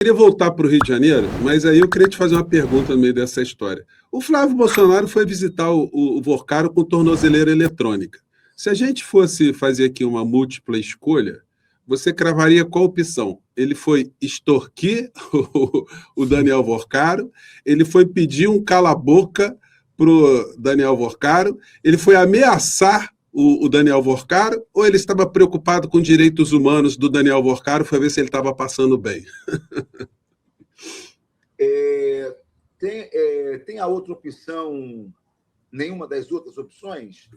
queria voltar para o Rio de Janeiro, mas aí eu queria te fazer uma pergunta no meio dessa história. O Flávio Bolsonaro foi visitar o Vorcaro com tornozeleira eletrônica. Se a gente fosse fazer aqui uma múltipla escolha, você cravaria qual opção? Ele foi extorquir o Daniel Vorcaro, ele foi pedir um cala-boca para o Daniel Vorcaro, ele foi ameaçar o Daniel Vorcaro, ou ele estava preocupado com direitos humanos do Daniel Vorcaro, foi ver se ele estava passando bem? Tem a outra opção, nenhuma das outras opções?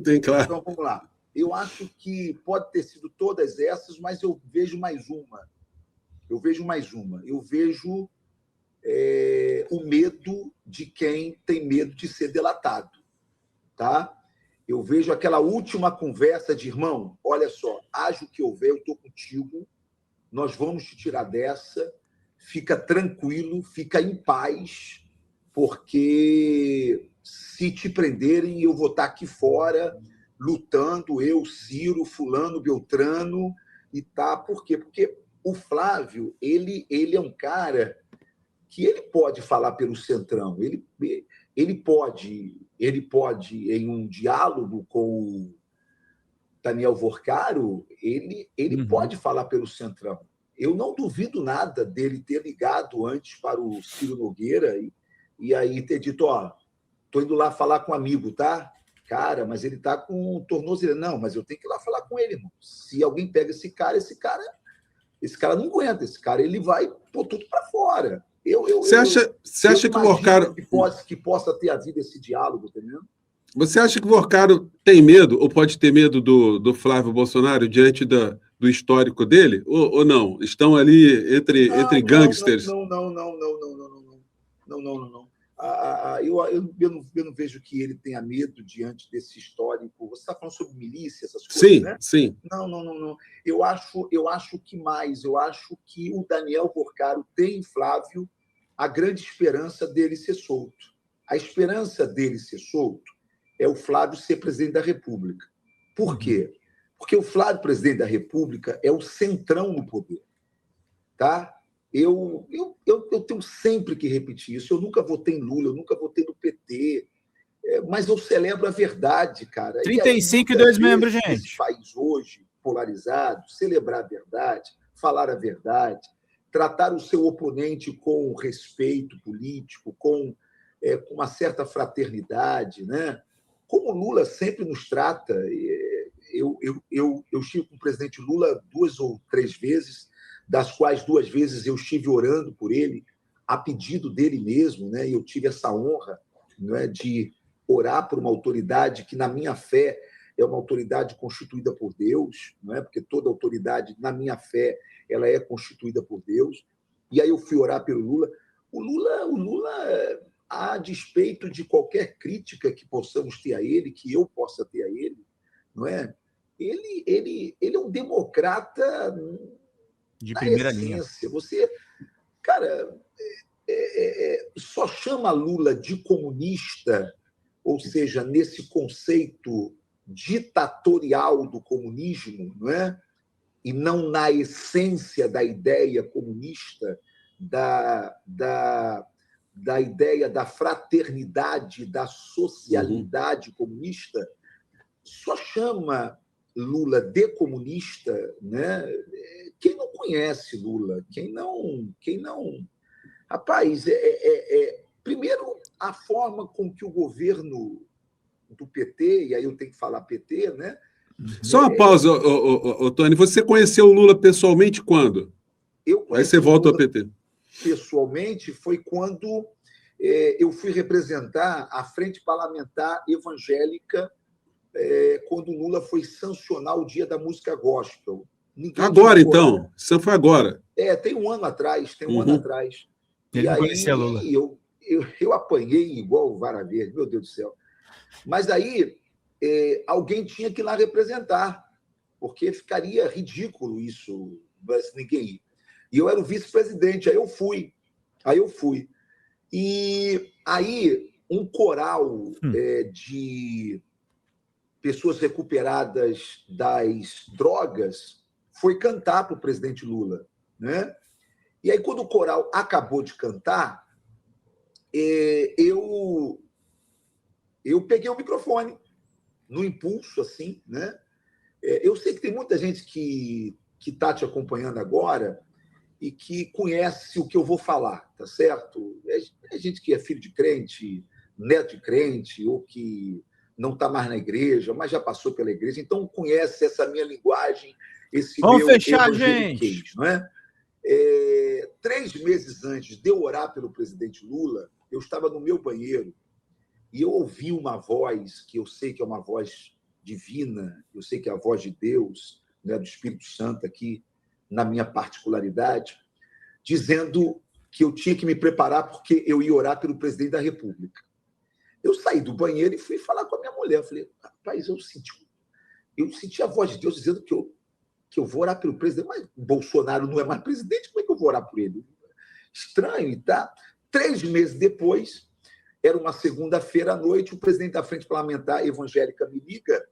Tem, claro. Então, vamos lá. Eu acho que pode ter sido todas essas, mas eu vejo mais uma. Eu vejo o medo de quem tem medo de ser delatado. Tá? Eu vejo aquela última conversa de irmão, olha só, haja o que houver, eu estou contigo, nós vamos te tirar dessa, fica tranquilo, fica em paz, porque se te prenderem, eu vou estar aqui fora, lutando, eu, Ciro, fulano, Beltrano, e tá. Por quê? Porque o Flávio, ele é um cara que ele pode falar pelo Centrão, ele pode, em um diálogo com o Daniel Vorcaro, ele pode falar pelo Centrão. Eu não duvido nada dele ter ligado antes para o Ciro Nogueira e aí ter dito, estou indo lá falar com um amigo, tá? Cara, mas ele está com tornozeleira. Não, mas eu tenho que ir lá falar com ele, irmão. Se alguém pega esse cara não aguenta. Esse cara, ele vai pôr tudo para fora. Você acha que o Vorcaro... que possa ter havido esse diálogo, entendeu? Você acha que o Vorcaro tem medo, ou pode ter medo do Flávio Bolsonaro diante do histórico dele? Ou não? Estão ali entre gangsters? Não. Eu não vejo que ele tenha medo diante desse histórico. Você está falando sobre milícia, essas coisas, sim, né? Sim. Não. Eu acho que o Daniel Vorcaro tem em Flávio a grande esperança dele ser solto. A esperança dele ser solto é o Flávio ser presidente da República. Por quê? Porque o Flávio, presidente da República, é o centrão no poder. Tá? Eu tenho sempre que repetir isso. Eu nunca votei em Lula, eu nunca votei no PT, mas eu celebro a verdade, cara. 35 e 2 membros, gente. Nesse país hoje, polarizado, celebrar a verdade, falar a verdade, tratar o seu oponente com respeito político, com uma certa fraternidade, né? Como o Lula sempre nos trata. Eu estive com o presidente Lula 2 ou 3 vezes, das quais 2 vezes eu estive orando por ele, a pedido dele mesmo, né? E eu tive essa honra, né, de orar por uma autoridade que, na minha fé, é uma autoridade constituída por Deus, não é? Porque toda autoridade, na minha fé, ela é constituída por Deus. E aí eu fui orar pelo Lula. O Lula, a despeito de qualquer crítica que possamos ter a ele, que eu possa ter a ele, não é? Ele é um democrata de primeira linha. Você, cara, só chama Lula de comunista, ou seja, nesse conceito ditatorial do comunismo, não é? E não na essência da ideia comunista, da ideia da fraternidade, da socialidade comunista, só chama Lula de comunista, né? Quem não conhece Lula, quem não... Rapaz, primeiro, a forma com que o governo do PT, e aí eu tenho que falar PT, né? Só uma pausa, Tony. Você conheceu o Lula pessoalmente quando? Aí você volta ao PT. Pessoalmente, foi quando eu fui representar a Frente Parlamentar Evangélica, quando o Lula foi sancionar o Dia da Música Gospel. Agora, então? Isso foi agora? Tem um ano atrás. Ele não conhecia Lula. Eu apanhei igual o Vara Verde, meu Deus do céu. Mas aí alguém tinha que ir lá representar, porque ficaria ridículo isso, se ninguém ir. E eu era o vice-presidente, aí eu fui. E aí um coral de pessoas recuperadas das drogas foi cantar para o presidente Lula, né? E aí, quando o coral acabou de cantar, eu peguei o microfone, no impulso, assim, né? Eu sei que tem muita gente que está te acompanhando agora e que conhece o que eu vou falar, tá certo? É gente que é filho de crente, neto de crente, ou que não está mais na igreja, mas já passou pela igreja, então conhece essa minha linguagem, esse Vamos meu fechar, evangeliquez, gente! não é? 3 meses antes de eu orar pelo presidente Lula, eu estava no meu banheiro e eu ouvi uma voz, que eu sei que é uma voz divina, eu sei que é a voz de Deus, né, do Espírito Santo aqui, na minha particularidade, dizendo que eu tinha que me preparar porque eu ia orar pelo presidente da República. Eu saí do banheiro e fui falar com a minha mulher. Eu falei, rapaz, eu senti a voz de Deus dizendo que eu vou orar pelo presidente, mas Bolsonaro não é mais presidente, como é que eu vou orar por ele? Estranho, tá? 3 meses depois, era uma segunda-feira à noite, o presidente da Frente Parlamentar Evangélica me liga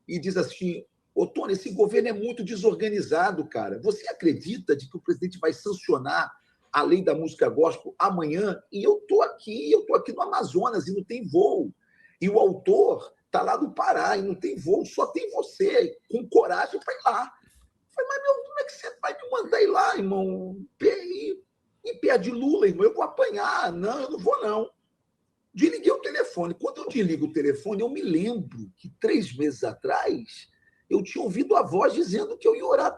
e diz assim, ô Tony, esse governo é muito desorganizado, cara. Você acredita de que o presidente vai sancionar a lei da música gospel amanhã? E eu estou aqui no Amazonas e não tem voo. E o autor está lá no Pará e não tem voo, só tem você, com coragem para ir lá. Eu falei, mas como é que você vai me mandar ir lá, irmão? Em pé de Lula, irmão, eu vou apanhar. Não, eu não vou, não. Desliguei o telefone. Quando eu desligo o telefone, eu me lembro que 3 meses atrás eu tinha ouvido a voz dizendo que eu ia orar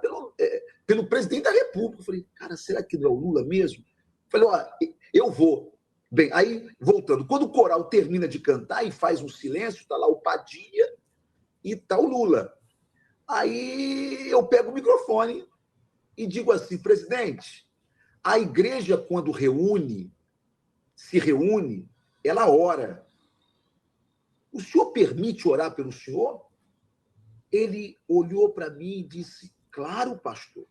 pelo presidente da República. Eu falei, cara, será que não é o Lula mesmo? Eu falei, ó, eu vou. Bem, aí, voltando, quando o coral termina de cantar e faz um silêncio, está lá o Padilha e está o Lula. Aí eu pego o microfone e digo assim, presidente, a igreja, quando se reúne, ela ora. O senhor permite orar pelo senhor? Ele olhou para mim e disse, claro, pastor,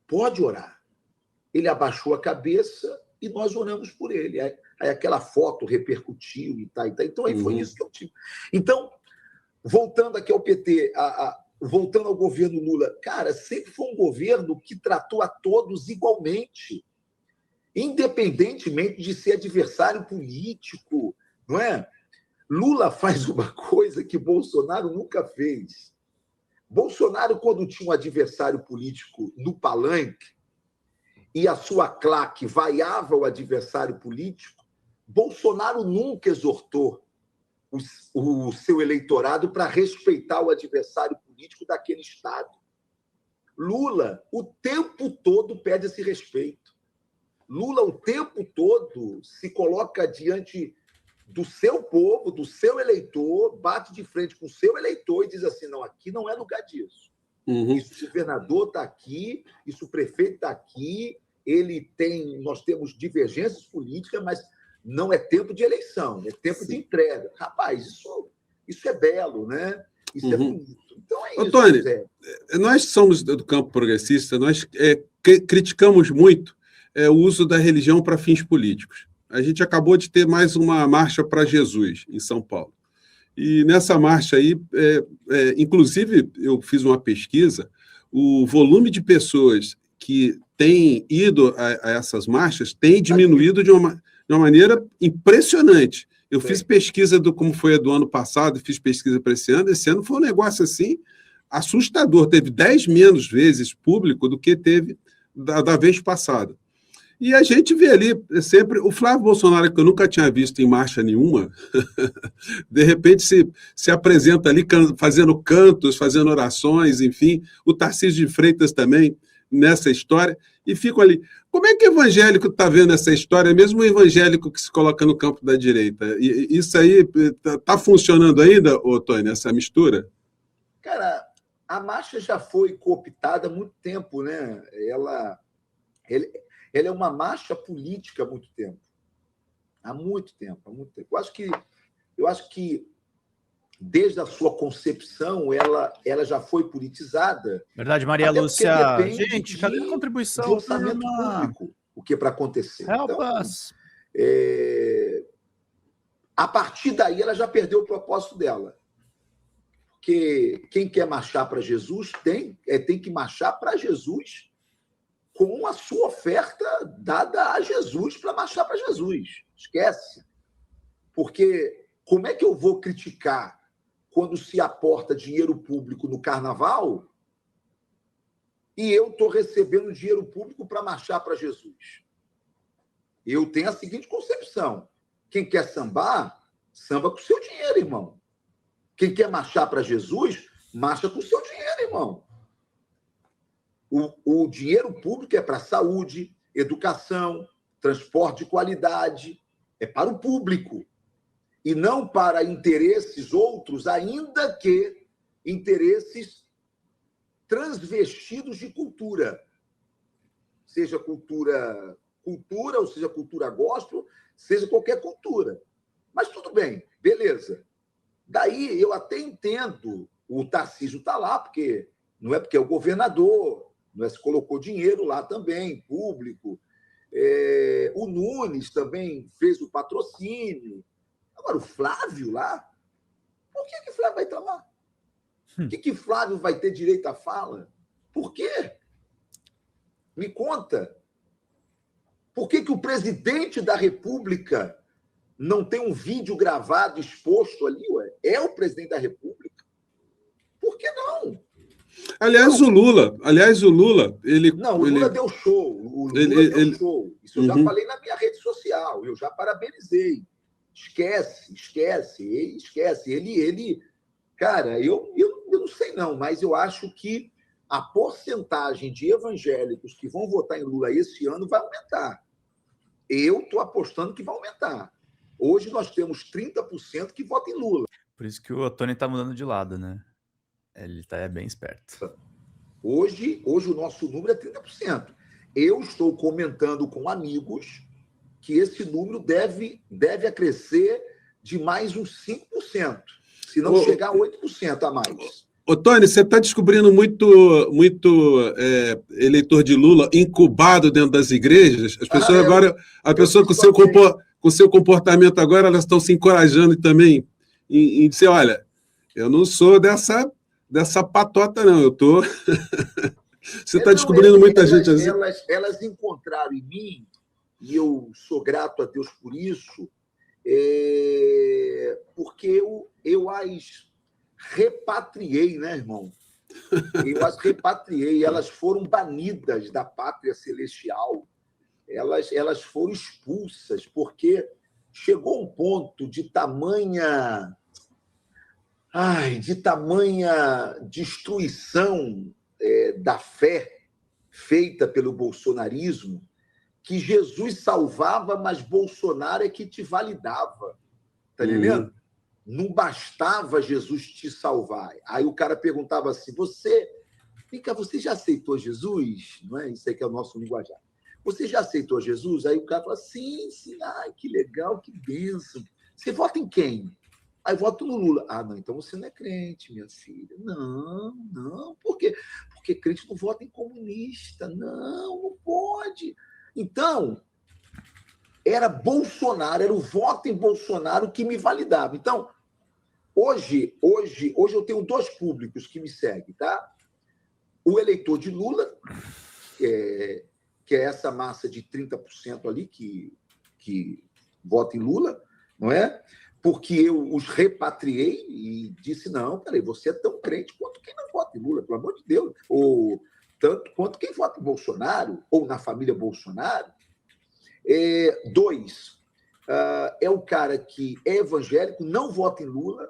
pode orar. Ele abaixou a cabeça e nós oramos por ele. Aí aquela foto repercutiu e tal. Então, aí foi isso que eu tive. Então, voltando aqui ao PT, voltando ao governo Lula, cara, sempre foi um governo que tratou a todos igualmente, independentemente de ser adversário político, não é? Lula faz uma coisa que Bolsonaro nunca fez. Bolsonaro, quando tinha um adversário político no palanque e a sua claque vaiava o adversário político, Bolsonaro nunca exortou o seu eleitorado para respeitar o adversário político daquele estado. Lula, o tempo todo, pede esse respeito. Lula, o tempo todo, se coloca diante do seu povo, do seu eleitor, bate de frente com o seu eleitor e diz assim, não, aqui não é lugar disso. Isso o governador está aqui, isso o prefeito está aqui, nós temos divergências políticas, mas não é tempo de eleição, é tempo de entrega. Rapaz, isso é belo, né? Isso é bonito. Então é isso, Tony, Zé. Nós somos do campo progressista, nós criticamos muito o uso da religião para fins políticos. A gente acabou de ter mais uma marcha para Jesus, em São Paulo. E nessa marcha aí, inclusive, eu fiz uma pesquisa, o volume de pessoas que têm ido a essas marchas tem diminuído de uma maneira impressionante. Eu fiz pesquisa como foi a do ano passado, fiz pesquisa para esse ano foi um negócio assim assustador, teve 10 menos vezes público do que teve da vez passada. E a gente vê ali sempre o Flávio Bolsonaro, que eu nunca tinha visto em marcha nenhuma, de repente se apresenta ali fazendo cantos, fazendo orações, enfim, o Tarcísio de Freitas também nessa história, e fico ali. Como é que o evangélico está vendo essa história, mesmo o evangélico que se coloca no campo da direita? E isso aí está funcionando ainda, Tony, essa mistura? Cara, a marcha já foi cooptada há muito tempo, né? Ela é uma marcha política há muito tempo. Há muito tempo. Eu acho que desde a sua concepção, ela já foi politizada. Verdade, Maria Lúcia. Gente, cadê a contribuição? De orçamento público, o que é para acontecer. Help então, us. A partir daí, ela já perdeu o propósito dela. Porque quem quer marchar para Jesus tem que marchar para Jesus com a sua oferta dada a Jesus para marchar para Jesus. Esquece. Porque como é que eu vou criticar quando se aporta dinheiro público no carnaval e eu estou recebendo dinheiro público para marchar para Jesus? Eu tenho a seguinte concepção: quem quer sambar, samba com o seu dinheiro, irmão. Quem quer marchar para Jesus, marcha com o seu dinheiro, irmão. O dinheiro público é para saúde, educação, transporte de qualidade, é para o público. E não para interesses outros, ainda que interesses transvestidos de cultura. Seja cultura, ou seja cultura gospel, seja qualquer cultura. Mas tudo bem, beleza. Daí eu até entendo, o Tarcísio está lá, porque não é porque é o governador, não é, se colocou dinheiro lá também, público. O Nunes também fez o patrocínio. Agora, o Flávio lá, por que Flávio vai estar lá? Por que Flávio vai ter direito à fala? Por quê? Me conta. Por que o presidente da República não tem um vídeo gravado exposto ali? Ué? É o presidente da República. Por que não? Aliás, o Lula, ele... Não, o Lula deu show. O Lula deu show. Isso eu já falei na minha rede social. Eu já parabenizei. Esquece. Ele... Cara, eu não sei não, mas eu acho que a porcentagem de evangélicos que vão votar em Lula esse ano vai aumentar. Eu estou apostando que vai aumentar. Hoje nós temos 30% que votam em Lula. Por isso que o Ottoni está mudando de lado, né? Ele está bem esperto. Hoje o nosso número é 30%. Eu estou comentando com amigos que esse número deve crescer de mais uns 5%, se não chegar a 8% a mais. Ottoni, você está descobrindo muito eleitor de Lula incubado dentro das igrejas. As pessoas agora, a pessoa com seu comportamento agora, elas estão se encorajando também em dizer, olha, eu não sou dessa patota, não. Eu estou... Você está descobrindo muita gente assim. Elas encontraram em mim, e eu sou grato a Deus por isso, porque eu as repatriei, né, irmão? Eu as repatriei. Elas foram banidas da pátria celestial. Elas foram expulsas, porque chegou um ponto de tamanha destruição da fé feita pelo bolsonarismo, que Jesus salvava, mas Bolsonaro é que te validava. Tá entendendo? Não bastava Jesus te salvar. Aí o cara perguntava assim, você já aceitou Jesus? Não é? Isso aí que é o nosso linguajar. Você já aceitou Jesus? Aí o cara fala, sim, ai, que legal, que bênção. Você vota em quem? Aí eu voto no Lula. Ah, não, então você não é crente, minha filha. Não. Por quê? Porque crente não vota em comunista. Não pode. Então, era Bolsonaro, era o voto em Bolsonaro que me validava. Então, hoje eu tenho dois públicos que me seguem, tá? O eleitor de Lula, que é essa massa de 30% ali que vota em Lula, não é? Porque eu os repatriei e disse, não, peraí, você é tão crente quanto quem não vota em Lula, pelo amor de Deus, ou tanto quanto quem vota em Bolsonaro, ou na família Bolsonaro. Dois, é o cara que é evangélico, não vota em Lula,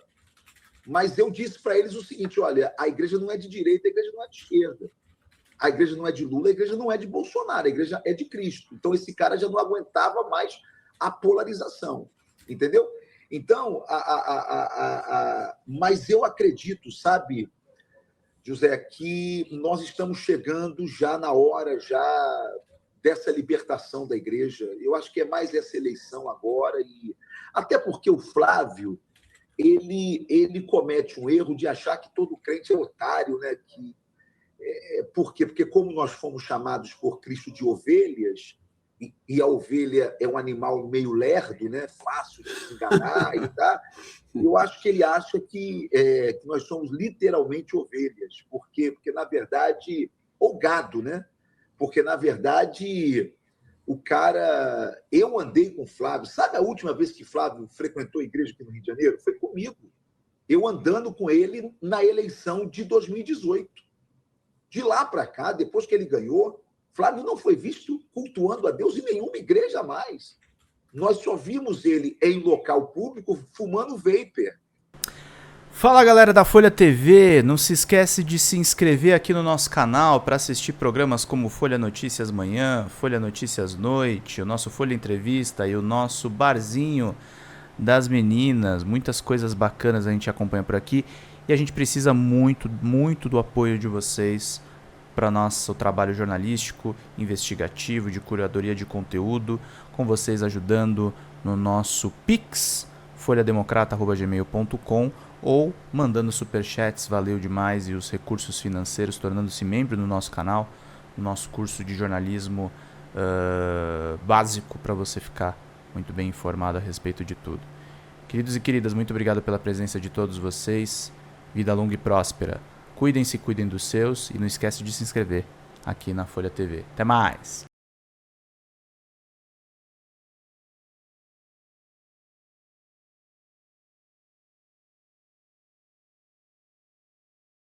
mas eu disse para eles o seguinte, olha, a igreja não é de direita, a igreja não é de esquerda. A igreja não é de Lula, a igreja não é de Bolsonaro, a igreja é de Cristo. Então, esse cara já não aguentava mais a polarização, entendeu? Então, mas eu acredito, sabe, José, que nós estamos chegando já na hora dessa libertação da igreja. Eu acho que é mais essa eleição agora, e até porque o Flávio, ele comete um erro de achar que todo crente é otário, né? Por quê? Porque como nós fomos chamados por Cristo de ovelhas, e a ovelha é um animal meio lerdo, né? Fácil de se enganar, tá? Eu acho que ele acha que nós somos literalmente ovelhas, porque na verdade, ou gado, né? Porque, na verdade, o cara... Eu andei com o Flávio. Sabe a última vez que Flávio frequentou a igreja aqui no Rio de Janeiro? Foi comigo. Eu andando com ele na eleição de 2018. De lá para cá, depois que ele ganhou, Flávio não foi visto cultuando a Deus em nenhuma igreja mais. Nós só vimos ele em local público fumando vapor. Fala, galera da Folha TV, não se esquece de se inscrever aqui no nosso canal para assistir programas como Folha Notícias Manhã, Folha Notícias Noite, o nosso Folha Entrevista e o nosso Barzinho das Meninas. Muitas coisas bacanas a gente acompanha por aqui e a gente precisa muito, muito do apoio de vocês para nosso trabalho jornalístico, investigativo, de curadoria de conteúdo, com vocês ajudando no nosso Pix, folhademocrata@gmail.com, ou mandando superchats, valeu demais, e os recursos financeiros, tornando-se membro do nosso canal, no nosso curso de jornalismo básico, para você ficar muito bem informado a respeito de tudo. Queridos e queridas, muito obrigado pela presença de todos vocês. Vida longa e próspera. Cuidem-se, cuidem dos seus, e não esquece de se inscrever aqui na Folha TV. Até mais!